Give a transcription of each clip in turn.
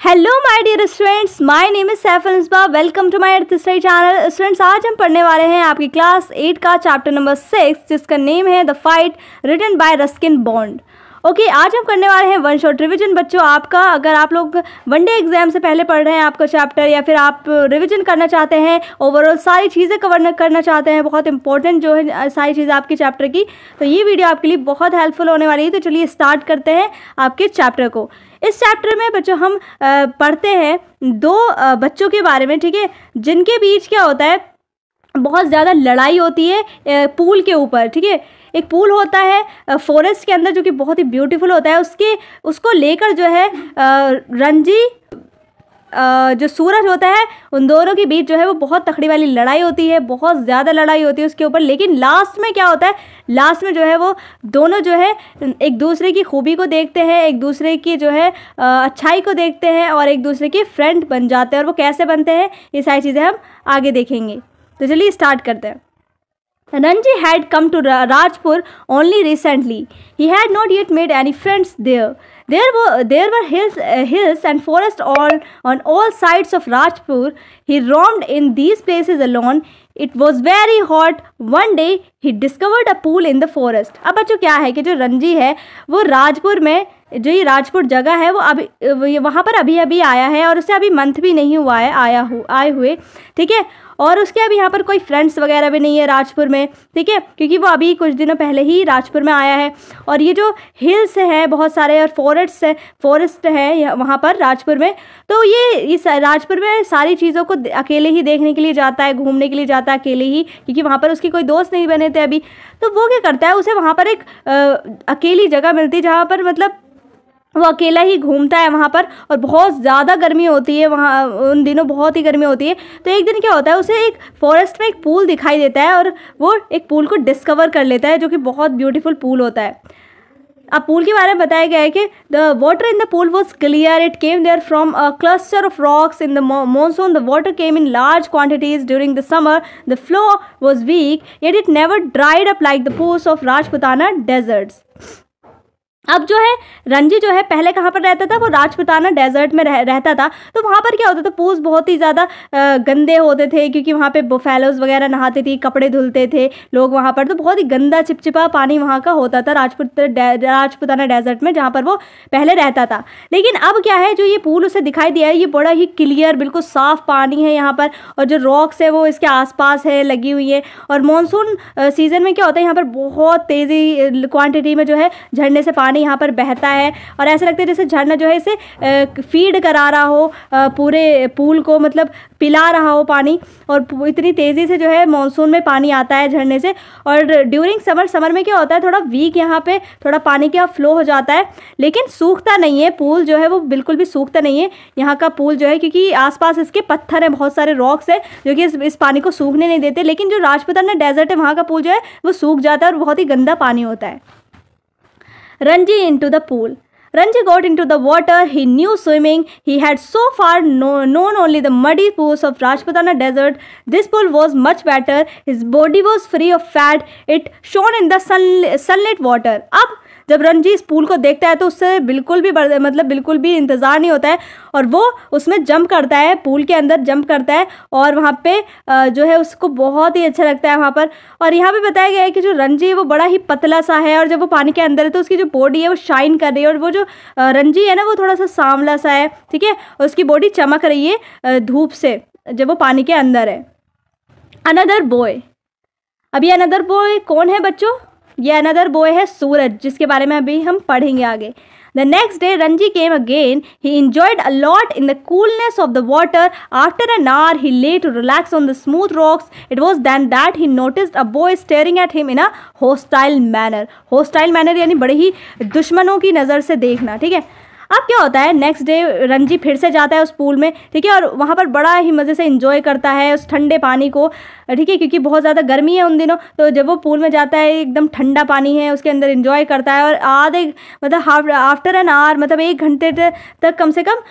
Hello my dear students, my name is Saif Al-Misbah. Welcome to my earth study channel. Students, आज हम पढ़ने वाले हैं आपकी क्लास 8 का चैप्टर नंबर 6, जिसका नेम है the fight written by Ruskin Bond. Okay, आज हम करने वाले हैं वन शॉट रिवीजन। बच्चों, आपका अगर आप लोग वनडे एग्जाम से पहले पढ़ रहे हैं आपका चैप्टर, या फिर आप रिवीजन करना चाहते हैं, ओवरऑल सारी चीज़ें कवर करना चाहते हैं, बहुत इंपॉर्टेंट जो है सारी चीज़ें आपकी चैप्टर की, तो ये वीडियो आपके लिए बहुत हेल्पफुल होने वाली है। तो चलिए स्टार्ट करते हैं आपके चैप्टर को। इस चैप्टर में बच्चों हम पढ़ते हैं दो बच्चों के बारे में, ठीक है, जिनके बीच क्या होता है, बहुत ज़्यादा लड़ाई होती है पूल के ऊपर। ठीक है, एक पूल होता है फॉरेस्ट के अंदर जो कि बहुत ही ब्यूटीफुल होता है। उसको लेकर जो है रंजी जो सूरज होता है, उन दोनों के बीच जो है वो बहुत तकड़ी वाली लड़ाई होती है, बहुत ज़्यादा लड़ाई होती है उसके ऊपर। लेकिन लास्ट में क्या होता है, लास्ट में जो है वो दोनों जो है एक दूसरे की खूबी को देखते हैं, एक दूसरे की जो है अच्छाई को देखते हैं और एक दूसरे के फ्रेंड बन जाते हैं। और वो कैसे बनते हैं, ये सारी चीज़ें हम आगे देखेंगे। तो चलिए स्टार्ट करते हैं। Ranji had come to Rajpur only recently. He had not yet made any friends there. There were hills and forests on all sides of Rajpur. He roamed in these places alone. It was very hot. One day he discovered a pool in the forest. अब बच्चों क्या है कि जो रंजी है वो राजपुर में, जो ये राजपुर जगह है, वो अभी वहाँ पर अभी आया है और उससे अभी मंथ भी नहीं हुआ है आए हुए। ठीक है, और उसके अभी यहाँ पर कोई फ्रेंड्स वगैरह भी नहीं है राजपुर में। ठीक है, क्योंकि वो अभी कुछ दिनों पहले ही राजपुर में आया है। और ये जो हिल्स है बहुत सारे और फॉरेस्ट है वहाँ पर राजपुर में, तो ये इस राजपुर में सारी चीज़ों को अकेले ही देखने के लिए जाता है, घूमने के लिए जाता है अकेले ही, क्योंकि वहाँ पर उसके कोई दोस्त नहीं बने थे अभी। तो वो क्या करता है, उसे वहाँ पर एक अकेली जगह मिलती है जहाँ पर मतलब वो अकेला ही घूमता है वहाँ पर। और बहुत ज़्यादा गर्मी होती है वहाँ, उन दिनों बहुत ही गर्मी होती है। तो एक दिन क्या होता है, उसे एक फॉरेस्ट में एक पूल दिखाई देता है और वो एक पूल को डिस्कवर कर लेता है, जो कि बहुत ब्यूटीफुल पूल होता है। अब पूल के बारे में बताया गया है कि the water in the pool was clear, it came there from a cluster of rocks in the monsoon, the water came in large quantities during the summer, the flow was weak yet it never dried up like the pools of Rajputana deserts. अब जो है रंजी जो है पहले कहाँ पर रहता था, वो राजपुताना डेजर्ट में रहता था। तो वहाँ पर क्या होता था, पूल्स बहुत ही ज़्यादा गंदे होते थे, क्योंकि वहाँ पे बुफेलोज वगैरह नहाते थे, कपड़े धुलते थे लोग वहाँ पर। तो बहुत ही गंदा चिपचिपा पानी वहाँ का होता था राजपुताना डेजर्ट में, जहाँ पर वो पहले रहता था। लेकिन अब क्या है, जो ये पूल उसे दिखाई दिया है, ये बड़ा ही क्लियर बिल्कुल साफ़ पानी है यहाँ पर, और जो रॉक्स है वो इसके आसपास है लगी हुई है। और मानसून सीज़न में क्या होता है, यहाँ पर बहुत तेज़ी क्वान्टिटी में जो है झरने से पानी यहाँ पर बहता है, और ऐसा लगता है जैसे झरना जो है इसे फीड करा रहा हो, पूरे पूल को मतलब पिला रहा हो पानी। और इतनी तेज़ी से जो है मानसून में पानी आता है झरने से। और ड्यूरिंग समर में क्या होता है, थोड़ा वीक यहाँ पे थोड़ा पानी का फ्लो हो जाता है, लेकिन सूखता नहीं है पूल जो है, वो बिल्कुल भी सूखता नहीं है यहाँ का पूल जो है, क्योंकि आसपास इसके पत्थर हैं, बहुत सारे रॉक्स हैं जो कि इस पानी को सूखने नहीं देते। लेकिन जो राजपुताना डेजर्ट है वहाँ का पूल जो है वो सूख जाता है और बहुत ही गंदा पानी होता है। Ranji into the pool. Ranji got into the water. He knew swimming. He had so far known only the muddy pools of Rajputana desert. This pool was much better. His body was free of fat. It shone in the sunlit water. अब जब रंजी इस pool को देखता है तो उससे बिल्कुल भी इंतज़ार नहीं होता है, और वो उसमें जंप करता है, पूल के अंदर जंप करता है, और वहाँ पे जो है उसको बहुत ही अच्छा लगता है वहाँ पर। और यहाँ पे बताया गया है कि जो रंजी है वो बड़ा ही पतला सा है, और जब वो पानी के अंदर है तो उसकी जो बॉडी है वो शाइन कर रही है, और वो जो रंजी है ना वो थोड़ा सा सांवला सा है। ठीक है, और उसकी बॉडी चमक रही है धूप से जब वो पानी के अंदर है। अनदर बॉय, अब ये अनदर बॉय कौन है बच्चों, ये अनदर बॉय है सूरज, जिसके बारे में अभी हम पढ़ेंगे आगे। The next day, Ranji came again. He enjoyed a lot in the coolness of the water. After an hour, he lay to relax on the smooth rocks. It was then that he noticed a boy staring at him in a hostile manner. Hostile manner यानी बड़े ही दुश्मनों की नज़र से देखना। ठीक है, अब क्या होता है, नेक्स्ट डे रंजी फिर से जाता है उस पूल में। ठीक है, और वहाँ पर बड़ा ही मज़े से एंजॉय करता है उस ठंडे पानी को। ठीक है, क्योंकि बहुत ज़्यादा गर्मी है उन दिनों, तो जब वो पूल में जाता है एकदम ठंडा पानी है, उसके अंदर एंजॉय करता है। और आफ्टर एन आवर मतलब 1 घंटे तक कम से कम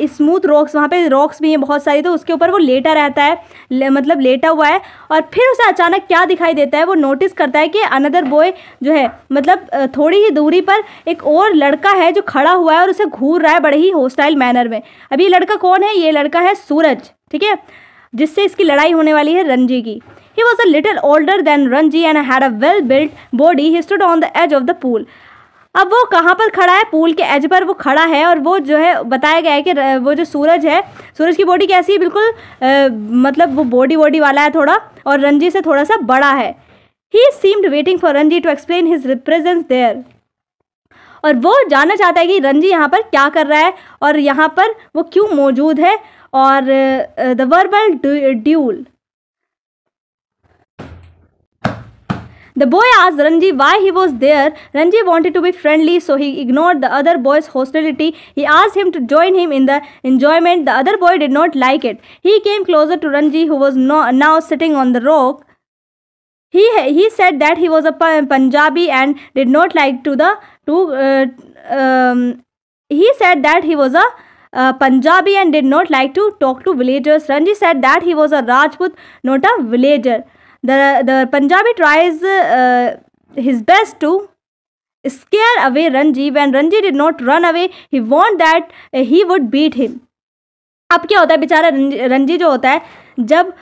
स्मूथ रॉक्स, वहाँ पे रॉक्स भी हैं बहुत सारी, तो उसके ऊपर वो लेटा रहता है, मतलब लेटा हुआ है। और फिर उसे अचानक क्या दिखाई देता है, वो नोटिस करता है कि अनदर बॉय जो है मतलब थोड़ी ही दूरी पर एक और लड़का है जो खड़ा हुआ है, और उसे से घूर रहा है बड़े ही हॉस्टाइल मैनर में। अभी ये लड़का कौन है? ये लड़का है सूरज, ठीक है, जिससे इसकी लड़ाई होने वाली है रंजी की। He was a little older than Ranji and had a well-built body. He stood on the edge of the pool. अब वो कहाँ पर खड़ा है? पूल के एज पर वो खड़ा है, और वो जो है बताया गया है कि वो जो सूरज है, सूरज की बॉडी कैसी है? बिल्कुल मतलब वो बॉडी वाला है थोड़ा, और रंजी से थोड़ा सा बड़ा है। He seemed waiting for Ranji to explain his presence there. और वो जानना चाहता है कि रंजी यहाँ पर क्या कर रहा है और यहाँ पर वो क्यों मौजूद है। और the verbal dual, the boy asked Ranji why he was there. Ranji wanted to be friendly, so he ignored the other boy's hostility. He asked him to join him in the enjoyment. The other boy did not like it. He came closer to Ranji, who was now sitting on the rock. He said that he was a Punjabi and did not like he said that he was a Punjabi and did not like to talk to villagers. Ranji said that he was a Rajput, not a villager. The Punjabi tries his best to scare away Ranji. When Ranji did not run away, he warned that he would beat him. अब क्या होता है, बेचारा रंजी जो होता है, जब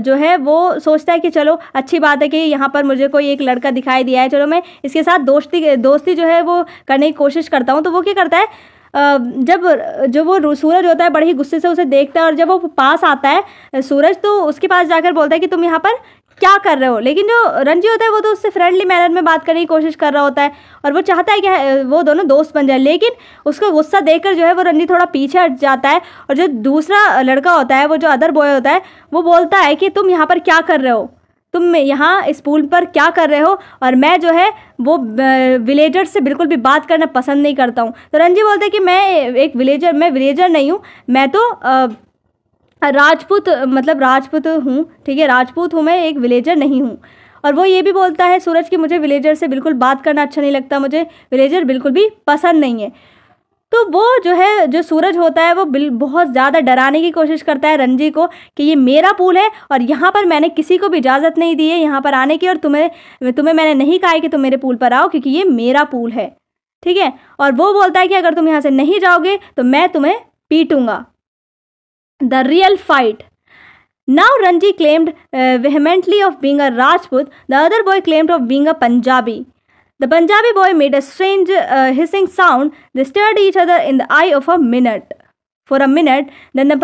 जो है वो सोचता है कि चलो अच्छी बात है कि यहाँ पर मुझे कोई एक लड़का दिखाई दिया है, चलो मैं इसके साथ दोस्ती जो है वो करने की कोशिश करता हूँ। तो वो क्या करता है, जब वो सूरज होता है बड़े ही गुस्से से उसे देखता है, और जब वो पास आता है सूरज, तो उसके पास जाकर बोलता है कि तुम यहाँ पर क्या कर रहे हो। लेकिन जो रंजी होता है वो तो उससे फ्रेंडली मैनर में बात करने की कोशिश कर रहा होता है, और वो चाहता है कि वो दोनों दोस्त बन जाए। लेकिन उसका गुस्सा देखकर जो है वो रंजी थोड़ा पीछे हट जाता है, और जो दूसरा लड़का होता है, वो जो अदर बॉय होता है, वो बोलता है कि तुम यहाँ पर क्या कर रहे हो, तुम यहाँ इस पूल पर क्या कर रहे हो, और मैं जो है वो विलेजर से बिल्कुल भी बात करना पसंद नहीं करता हूँ। तो रंजी बोलता है कि मैं विलेजर नहीं हूँ, मैं तो राजपूत हूँ, ठीक है, राजपूत हूँ मैं, एक विलेजर नहीं हूँ। और वो ये भी बोलता है सूरज कि मुझे विलेजर से बिल्कुल बात करना अच्छा नहीं लगता, मुझे विलेजर बिल्कुल भी पसंद नहीं है। तो वो जो सूरज होता है वो बहुत ज़्यादा डराने की कोशिश करता है रंजी को कि ये मेरा पूल है, और यहाँ पर मैंने किसी को भी इजाज़त नहीं दी है यहाँ पर आने की, और तुम्हें मैंने नहीं कहा है कि तुम मेरे पूल पर आओ, क्योंकि ये मेरा पूल है, ठीक है। और वो बोलता है कि अगर तुम यहाँ से नहीं जाओगे तो मैं तुम्हें पीटूंगा। The real fight. Now Ranji claimed vehemently of being a Rajput. The other boy claimed of being a Punjabi. The Punjabi boy made a strange hissing sound. They stared each other in the eye for a minute. Then the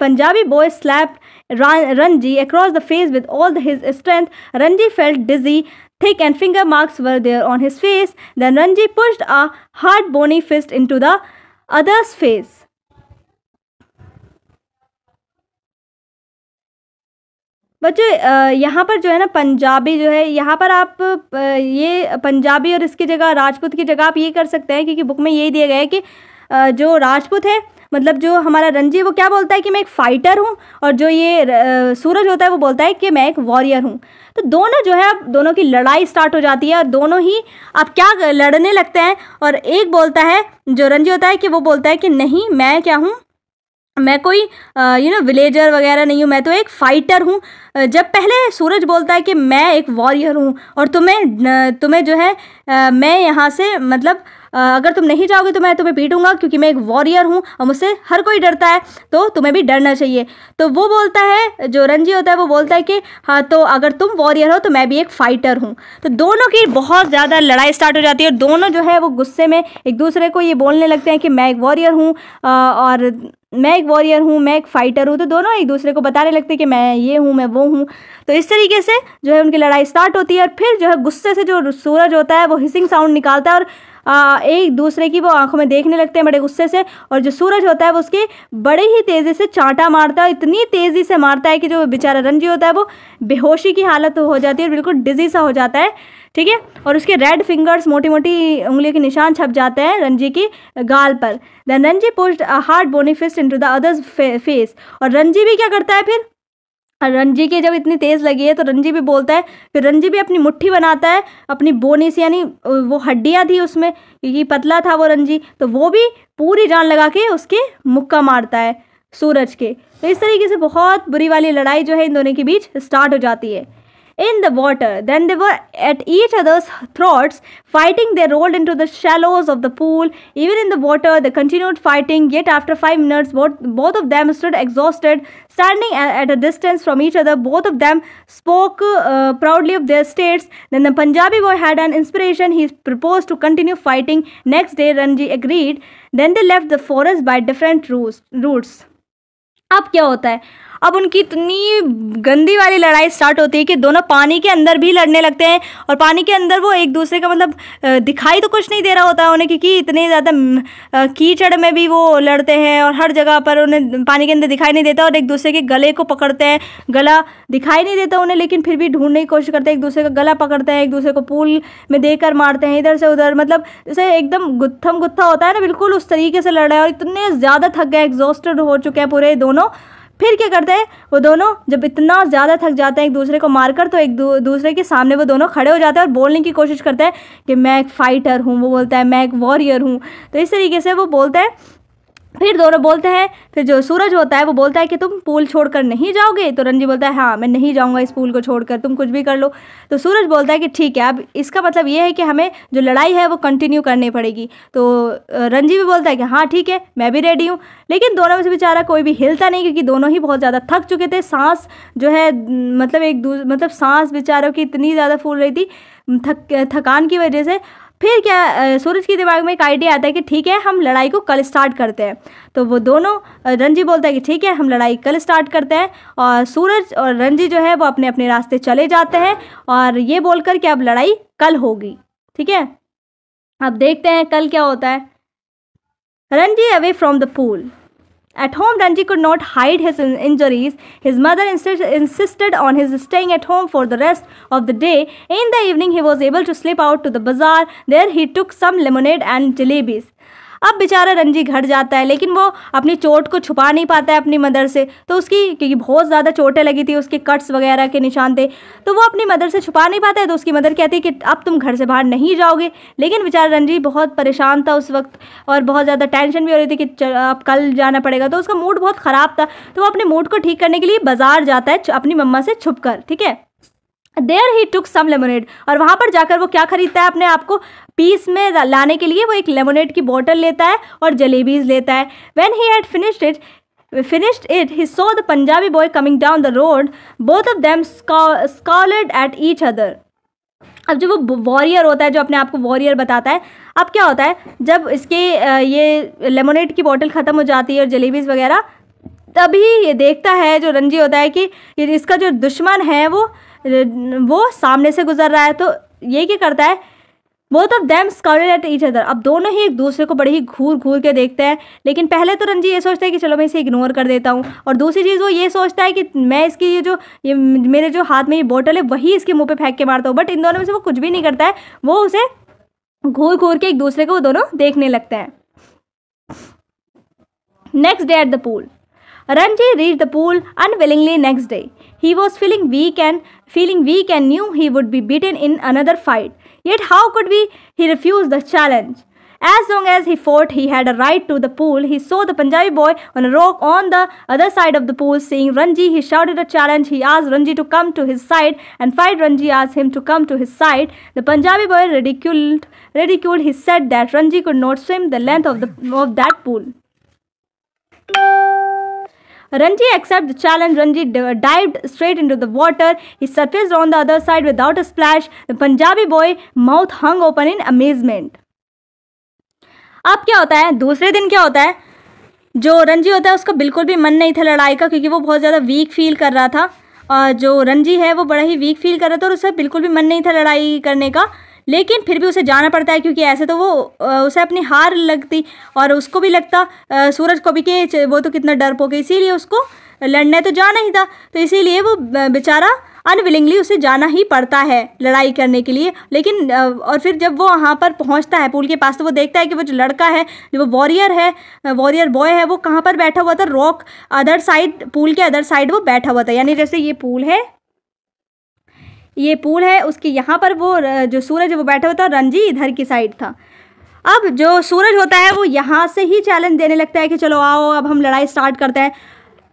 Punjabi boy slapped Ranji across the face with all his strength. Ranji felt dizzy. Thick and finger marks were there on his face. Then Ranji pushed a hard bony fist into the other's face. बच्चे यहाँ पर जो है ना पंजाबी जो है, यहाँ पर आप ये पंजाबी और इसकी जगह राजपूत की जगह आप ये कर सकते हैं, क्योंकि बुक में यही दिया गया है कि जो राजपूत है, मतलब जो हमारा रंजी, वो क्या बोलता है कि मैं एक फाइटर हूँ, और जो ये सूरज होता है वो बोलता है कि मैं एक वॉरियर हूँ। तो दोनों जो है, अब दोनों की लड़ाई स्टार्ट हो जाती है, और दोनों ही अब क्या लड़ने लगते हैं। और एक बोलता है, जो रंजी होता है, कि वो बोलता है कि नहीं, मैं क्या हूँ, मैं कोई विलेजर वगैरह नहीं हूँ, मैं तो एक फ़ाइटर हूँ। जब पहले सूरज बोलता है कि मैं एक वॉरियर हूँ, और तुम्हें जो है मैं यहाँ से मतलब अगर तुम नहीं जाओगे तो मैं तुम्हें पीटूंगा, क्योंकि मैं एक वॉरियर हूँ और मुझसे हर कोई डरता है, तो तुम्हें भी डरना चाहिए। तो वो बोलता है, जो रंजी होता है वो बोलता है कि हाँ, तो अगर तुम वॉरियर हो तो मैं भी एक फ़ाइटर हूँ। तो दोनों की बहुत ज़्यादा लड़ाई स्टार्ट हो जाती है, और दोनों जो है वो गुस्से में एक दूसरे को ये बोलने लगते हैं कि मैं एक वॉरियर हूँ, और मैं एक वॉरियर हूँ, मैं एक फ़ाइटर हूँ। तो दोनों एक दूसरे को बताने लगते हैं कि मैं ये हूँ, मैं वो हूँ। तो इस तरीके से जो है उनकी लड़ाई स्टार्ट होती है, और फिर जो है गुस्से से जो सूरज होता है वो हिसिंग साउंड निकालता है, और एक दूसरे की वो आंखों में देखने लगते हैं बड़े गुस्से से। और जो सूरज होता है वो उसके बड़े ही तेज़ी से चांटा मारता है, इतनी तेज़ी से मारता है कि जो बेचारा रंजी होता है वो बेहोशी की हालत हो जाती है, और बिल्कुल डिजी सा हो जाता है, ठीक है। और उसके रेड फिंगर्स, मोटी मोटी उंगलियों के निशान छप जाते हैं रंजी की गाल पर। Then Ranji pushed a hard bony fist into the other's face. और रंजी भी क्या करता है, फिर रंजी की जब इतनी तेज़ लगी है तो रंजी भी बोलता है, फिर रंजी भी अपनी मुट्ठी बनाता है अपनी बोनी से, यानी वो हड्डियाँ थी उसमें, क्योंकि पतला था वो रंजी, तो वो भी पूरी जान लगा के उसके मुक्का मारता है सूरज के। तो इस तरीके से बहुत बुरी वाली लड़ाई जो है इन दोनों के बीच स्टार्ट हो जाती है। in the water. Then they were at each other's throats, fighting. They rolled into the shallows of the pool. Even in the water, they continued fighting. Yet after 5 minutes, both of them stood exhausted, standing at a distance from each other. Both of them spoke proudly of their states. Then the Punjabi boy had an inspiration. He proposed to continue fighting. Next day, Ranji agreed. Then they left the forest by different routes. अब क्या होता है, अब उनकी इतनी गंदी वाली लड़ाई स्टार्ट होती है कि दोनों पानी के अंदर भी लड़ने लगते हैं। और पानी के अंदर वो एक दूसरे का मतलब दिखाई तो कुछ नहीं दे रहा होता है उन्हें, क्योंकि इतने ज़्यादा कीचड़ में भी वो लड़ते हैं और हर जगह पर उन्हें पानी के अंदर दिखाई नहीं देता, और एक दूसरे के गले को पकड़ते हैं। गला दिखाई नहीं देता उन्हें, लेकिन फिर भी ढूंढने की कोशिश करते हैं, एक दूसरे का गला पकड़ते हैं, एक दूसरे को पूल में देकर मारते हैं इधर से उधर। मतलब जैसे एकदम गुत्थम गुत्था होता है ना, बिल्कुल उस तरीके से लड़ रहे हैं। और इतने ज़्यादा थक गए, एग्जॉस्टेड हो चुके हैं पूरे दोनों। फिर क्या करते हैं वो दोनों, जब इतना ज़्यादा थक जाते हैं एक दूसरे को मारकर, तो एक दूसरे के सामने वो दोनों खड़े हो जाते हैं और बोलने की कोशिश करते हैं कि मैं एक फाइटर हूँ। वो बोलता है मैं एक वॉरियर हूँ। तो इस तरीके से वो बोलते हैं। फिर दोनों बोलते हैं, फिर जो सूरज होता है वो बोलता है कि तुम पूल छोड़कर नहीं जाओगे। तो रंजी बोलता है हाँ मैं नहीं जाऊंगा इस पूल को छोड़कर, तुम कुछ भी कर लो। तो सूरज बोलता है कि ठीक है, अब इसका मतलब ये है कि हमें जो लड़ाई है वो कंटिन्यू करनी पड़ेगी। तो रंजी भी बोलता है कि हाँ ठीक है मैं भी रेडी हूँ। लेकिन दोनों में से बेचारा कोई भी हिलता नहीं, क्योंकि दोनों ही बहुत ज़्यादा थक चुके थे। सांस जो है मतलब सांस बेचारों की इतनी ज़्यादा फूल रही थी थकान की वजह से। फिर क्या सूरज के दिमाग में एक आइडिया आता है कि ठीक है हम लड़ाई को कल स्टार्ट करते हैं। तो वो दोनों, रंजी बोलता है कि ठीक है हम लड़ाई कल स्टार्ट करते हैं, और सूरज और रंजी जो है वो अपने अपने रास्ते चले जाते हैं, और ये बोलकर कि अब लड़ाई कल होगी। ठीक है, अब देखते हैं कल क्या होता है। Ranji away from the pool. At home, Ranji could not hide his injuries. His mother insisted on his staying at home for the rest of the day. In the evening, he was able to slip out to the bazaar. There, he took some lemonade and jalebis. अब बेचारा रंजी घर जाता है, लेकिन वो अपनी चोट को छुपा नहीं पाता है अपनी मदर से। तो उसकी, क्योंकि बहुत ज़्यादा चोटें लगी थी, उसके कट्स वगैरह के निशान थे, तो वो अपनी मदर से छुपा नहीं पाता है। तो उसकी मदर कहती है कि अब तुम घर से बाहर नहीं जाओगे। लेकिन बेचारा रंजी बहुत परेशान था उस वक्त, और बहुत ज़्यादा टेंशन भी हो रही थी कि अब कल जाना पड़ेगा। तो उसका मूड बहुत ख़राब था। तो वो अपने मूड को ठीक करने के लिए बाज़ार जाता है अपनी मम्मा से छुप कर। ठीक है, there he took some lemonade, और वहाँ पर जाकर वो क्या खरीदता है अपने आप को पीस में लाने के लिए। वो एक लेमोनेड की बोतल लेता है और जलेबीज लेता है। When he had finished it, he saw the Punjabi boy coming down the road. Both of them scowled at each other. अब जो वो वॉरियर होता है, जो अपने आप को वॉरियर बताता है, अब क्या होता है जब इसके ये लेमोनेड की बोतल ख़त्म हो जाती है और जलेबीज वगैरह, तभी ये देखता है जो रंजी होता है कि इसका जो दुश्मन है वो सामने से गुजर रहा है। तो ये क्या करता है, both of them scouted at each other. अब दोनों ही एक दूसरे को बड़े ही घूर घूर के देखते हैं। लेकिन पहले तो रंजी ये सोचता है कि चलो मैं इसे इग्नोर कर देता हूँ, और दूसरी चीज़ वो ये सोचता है कि मैं इसकी ये मेरे जो हाथ में ये बोतल है वही इसके मुंह पे फेंक के मारता हूँ। बट इन दोनों में से वो कुछ भी नहीं करता है, वो उसे घूर घूर के एक दूसरे को वो दोनों देखने लगते हैं। Next day at the pool, Ranji reached the pool unwillingly next day. He was feeling weak and knew he would be beaten in another fight. Yet how could he refuse the challenge? As long as he fought, he had a right to the pool. He saw the Punjabi boy on a rock on the other side of the pool. Seeing Ranji, he shouted a challenge. He asked Ranji to come to his side and fight. Ranji asked him to come to his side. The Punjabi boy ridiculed. He said that Ranji could not swim the length of that pool. Ranji accepted the challenge. Ranji dived straight into the water. He surfaced on the other side without a splash. The Punjabi boy mouth hung open in amazement. अब क्या होता है, दूसरे दिन क्या होता है, जो रंजी होता है उसका बिल्कुल भी मन नहीं था लड़ाई का, क्योंकि वो बहुत ज़्यादा वीक फील कर रहा था। और जो रंजी है वो बड़ा ही वीक फील कर रहा था, और उसे बिल्कुल भी मन नहीं था लड़ाई करने का। लेकिन फिर भी उसे जाना पड़ता है, क्योंकि ऐसे तो वो उसे अपनी हार लगती, और उसको भी लगता सूरज को भी कि वो तो कितना डरपोक है, इसीलिए उसको लड़ने तो जाना ही था। तो इसीलिए वो बेचारा अनविलिंगली उसे जाना ही पड़ता है लड़ाई करने के लिए। लेकिन और फिर जब वो वहाँ पर पहुँचता है पूल के पास, तो वो देखता है कि वो जो लड़का है, जो वो वॉरियर बॉय है, वो कहाँ पर बैठा हुआ था, रॉक अदर साइड, पूल के अदर साइड वो बैठा हुआ था। यानी जैसे ये पूल है उसके यहाँ पर वो जो सूरज है वो बैठा हुआ था, रंजी इधर की साइड था। अब जो सूरज होता है वो यहाँ से ही चैलेंज देने लगता है कि चलो आओ अब हम लड़ाई स्टार्ट करते हैं।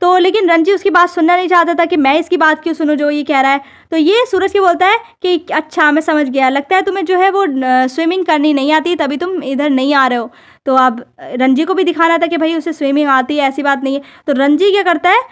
तो लेकिन रंजी उसकी बात सुनना नहीं चाहता था कि मैं इसकी बात क्यों सुनूं जो ये कह रहा है। तो ये सूरज की बोलता है कि अच्छा मैं समझ गया, लगता है तुम्हें जो है वो स्विमिंग करनी नहीं आती तभी तुम इधर नहीं आ रहे हो। तो अब रंजी को भी दिखाना था कि भाई उसे स्विमिंग आती है, ऐसी बात नहीं है। तो रंजी क्या करता है,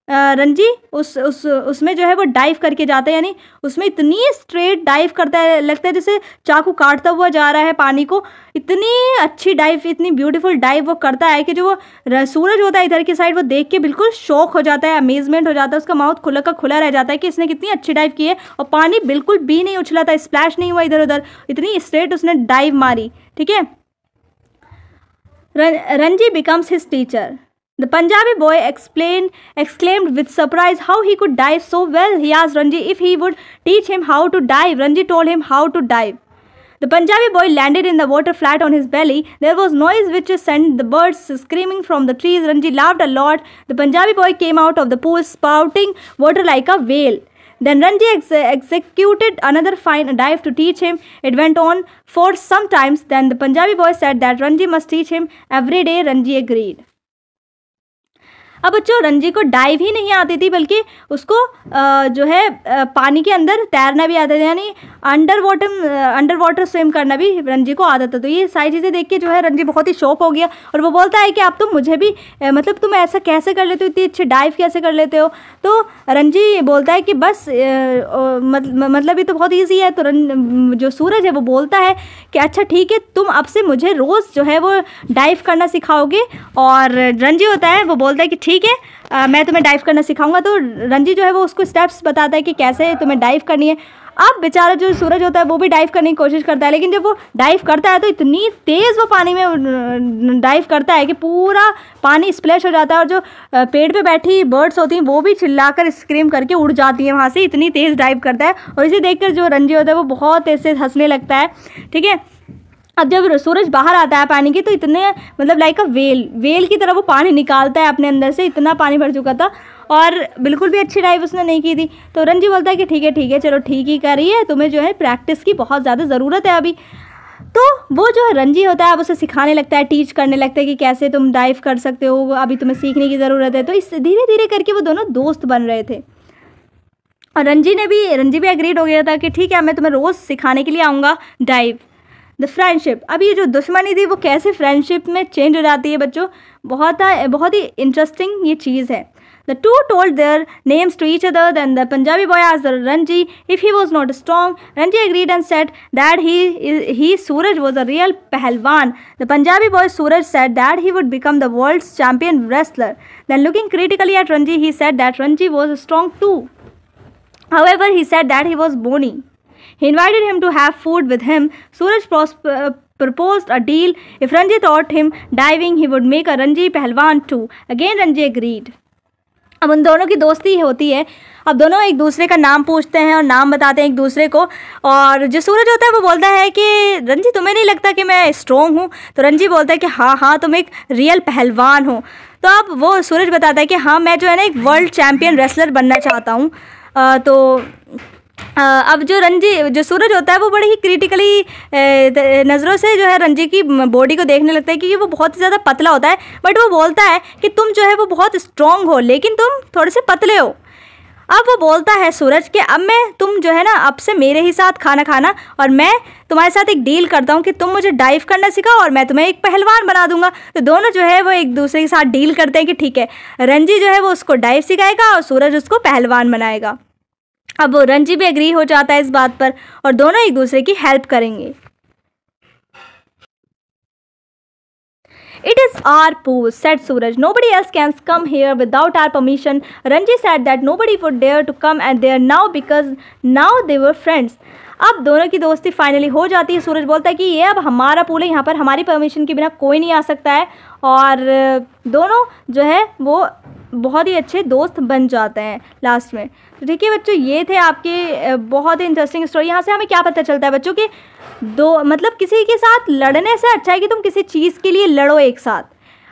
रंजी उसमें जो है वो डाइव करके जाता है, यानी उसमें इतनी स्ट्रेट डाइव करता है, लगता है जैसे चाकू काटता हुआ जा रहा है पानी को। इतनी अच्छी डाइव, इतनी ब्यूटीफुल डाइव वो करता है कि जो वो सूरज होता है इधर की साइड, वो देख के बिल्कुल शॉक हो जाता है, अमेजमेंट हो जाता है, उसका माउथ खुला का खुला रह जाता है कि इसने कितनी अच्छी डाइव की है। और पानी बिल्कुल भी नहीं उछला था, स्प्लैश नहीं हुआ इधर उधर, इतनी स्ट्रेट उसने डाइव मारी। ठीक है, Ranji becomes his teacher. The Punjabi boy exclaimed with surprise how he could dive so well. He asked Ranji if he would teach him how to dive. Ranji told him how to dive. The Punjabi boy landed in the water flat on his belly. There was noise which sent the birds screaming from the trees. Ranji laughed a lot. The Punjabi boy came out of the pool spouting water like a whale. Then Ranji executed another fine dive to teach him. It went on for some time. Then the Punjabi boy said that Ranji must teach him every day. Ranji agreed. अब बच्चों रंजी को dive ही नहीं आती थी, बल्कि उसको जो है पानी के अंदर तैरना भी आता था, यानी अंडर वाटर स्विम करना भी रंजी को आता था। तो ये सारी चीज़ें देख के जो है रंजी बहुत ही शॉक हो गया और वो बोलता है कि आप तुम मुझे भी मतलब तुम ऐसा कैसे कर लेते हो, इतनी अच्छी डाइव कैसे कर लेते हो। तो रंजी बोलता है कि बस मतलब ये तो बहुत ईजी है। तो जो सूरज है वो बोलता है कि अच्छा ठीक है, तुम अब से मुझे रोज़ जो है वो डाइव करना सिखाओगे। और रंजी होता है वो बोलता है कि ठीक है मैं तुम्हें डाइव करना सिखाऊंगा। तो रंजी जो है वो उसको स्टेप्स बताता है कि कैसे तुम्हें डाइव करनी है। अब बेचारा जो सूरज होता है वो भी डाइव करने की कोशिश करता है, लेकिन जब वो डाइव करता है तो इतनी तेज़ वो पानी में डाइव करता है कि पूरा पानी स्प्लैश हो जाता है और जो पेड़ पे बैठी बर्ड्स होती हैं वो भी चिल्लाकर स्क्रीम करके उड़ जाती हैं वहाँ से, इतनी तेज़ डाइव करता है। और इसे देखकर जो रंजी होता है वो बहुत तेज़ से हंसने लगता है। ठीक है, अब जब सूरज बाहर आता है पानी के तो इतने मतलब लाइक अ वेल की तरह वो पानी निकालता है अपने अंदर से, इतना पानी भर चुका था और बिल्कुल भी अच्छी डाइव उसने नहीं की थी। तो रंजी बोलता है कि ठीक है चलो ठीक ही कर रही है, तुम्हें जो है प्रैक्टिस की बहुत ज़्यादा ज़रूरत है अभी। तो वो जो है रंजी होता है अब उसे सिखाने लगता है, टीच करने लगता है कि कैसे तुम डाइव कर सकते हो, अभी तुम्हें सीखने की ज़रूरत है। तो इस धीरे धीरे करके वो दोनों दोस्त बन रहे थे और रंजी भी एग्रीड हो गया था कि ठीक है मैं तुम्हें रोज़ सिखाने के लिए आऊँगा डाइव। द फ्रेंडशिप, अब ये जो दुश्मनी थी वो कैसे फ्रेंडशिप में चेंज हो जाती है बच्चों, बहुत ही इंटरेस्टिंग ये चीज़ है। The two told their names to each other. Then the Punjabi boy asked Ranji if he was not strong. Ranji agreed and said that he Suraj was a real Pahalwan. The Punjabi boy Suraj said that he would become the world's champion wrestler. Then looking critically at Ranji, he said that Ranji was strong too. However, he said that he was bony. He invited him to have food with him. Suraj proposed a deal. If Ranji taught him diving, he would make a Ranji Pahalwan too. Again, Ranji agreed. अब उन दोनों की दोस्ती होती है। अब दोनों एक दूसरे का नाम पूछते हैं और नाम बताते हैं एक दूसरे को। और जो सूरज होता है वो बोलता है कि रंजी तुम्हें नहीं लगता कि मैं स्ट्रॉन्ग हूँ? तो रंजी बोलता है कि हाँ तुम एक रियल पहलवान हो। तो अब वो सूरज बताता है कि हाँ मैं जो है ना एक वर्ल्ड चैम्पियन रेसलर बनना चाहता हूँ। तो अब जो सूरज होता है वो बड़े ही क्रिटिकली नज़रों से जो है रंजी की बॉडी को देखने लगता है क्योंकि वो बहुत ही ज़्यादा पतला होता है। बट वो बोलता है कि तुम जो है वो बहुत स्ट्रॉन्ग हो लेकिन तुम थोड़े से पतले हो। अब वो बोलता है सूरज कि अब तुम जो है ना अब से मेरे ही साथ खाना खाना और मैं तुम्हारे साथ एक डील करता हूँ कि तुम मुझे डाइव करना सिखाओ और मैं तुम्हें एक पहलवान बना दूंगा। तो दोनों जो है वो एक दूसरे के साथ डील करते हैं कि ठीक है रंजी जो है वो उसको डाइव सिखाएगा और सूरज उसको पहलवान बनाएगा। अब वो रंजी भी एग्री हो जाता है इस बात पर और दोनों एक दूसरे की हेल्प करेंगे। It is our pool, said Suraj. Nobody else can come here without our permission. Ranji said that nobody would dare to come and there now because now they were friends. अब दोनों की दोस्ती finally हो जाती है। सूरज बोलता है कि ये अब हमारा पूल है, यहाँ पर हमारी परमिशन के बिना कोई नहीं आ सकता है और दोनों जो है वो बहुत ही अच्छे दोस्त बन जाते हैं लास्ट में। तो ठीक है बच्चों, ये थे आपके बहुत ही इंटरेस्टिंग स्टोरी। यहाँ से हमें क्या पता चलता है बच्चों कि मतलब किसी के साथ लड़ने से अच्छा है कि तुम किसी चीज़ के लिए लड़ो एक साथ।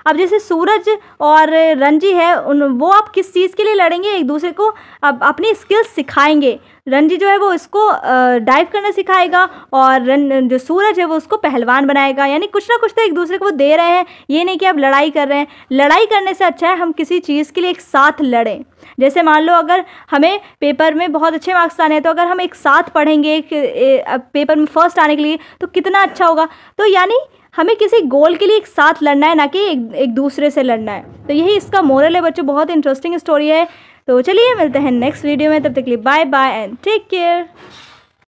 अब जैसे सूरज और रणजी है वो आप किस चीज़ के लिए लड़ेंगे, एक दूसरे को अब अपनी स्किल्स सिखाएंगे। रणजी जो है वो इसको डाइव करना सिखाएगा और जो सूरज है वो उसको पहलवान बनाएगा। यानी कुछ ना कुछ तो एक दूसरे को वो दे रहे हैं, ये नहीं कि आप लड़ाई कर रहे हैं। लड़ाई करने से अच्छा है हम किसी चीज़ के लिए एक साथ लड़ें। जैसे मान लो अगर हमें पेपर में बहुत अच्छे मार्क्स आने हैं तो अगर हम एक साथ पढ़ेंगे पेपर में फर्स्ट आने के लिए तो कितना अच्छा होगा। तो यानी हमें किसी गोल के लिए एक साथ लड़ना है, ना कि एक दूसरे से लड़ना है। तो यही इसका मोरल है बच्चों, बहुत इंटरेस्टिंग स्टोरी है। तो चलिए मिलते हैं नेक्स्ट वीडियो में, तब तक के लिए bye bye and take care.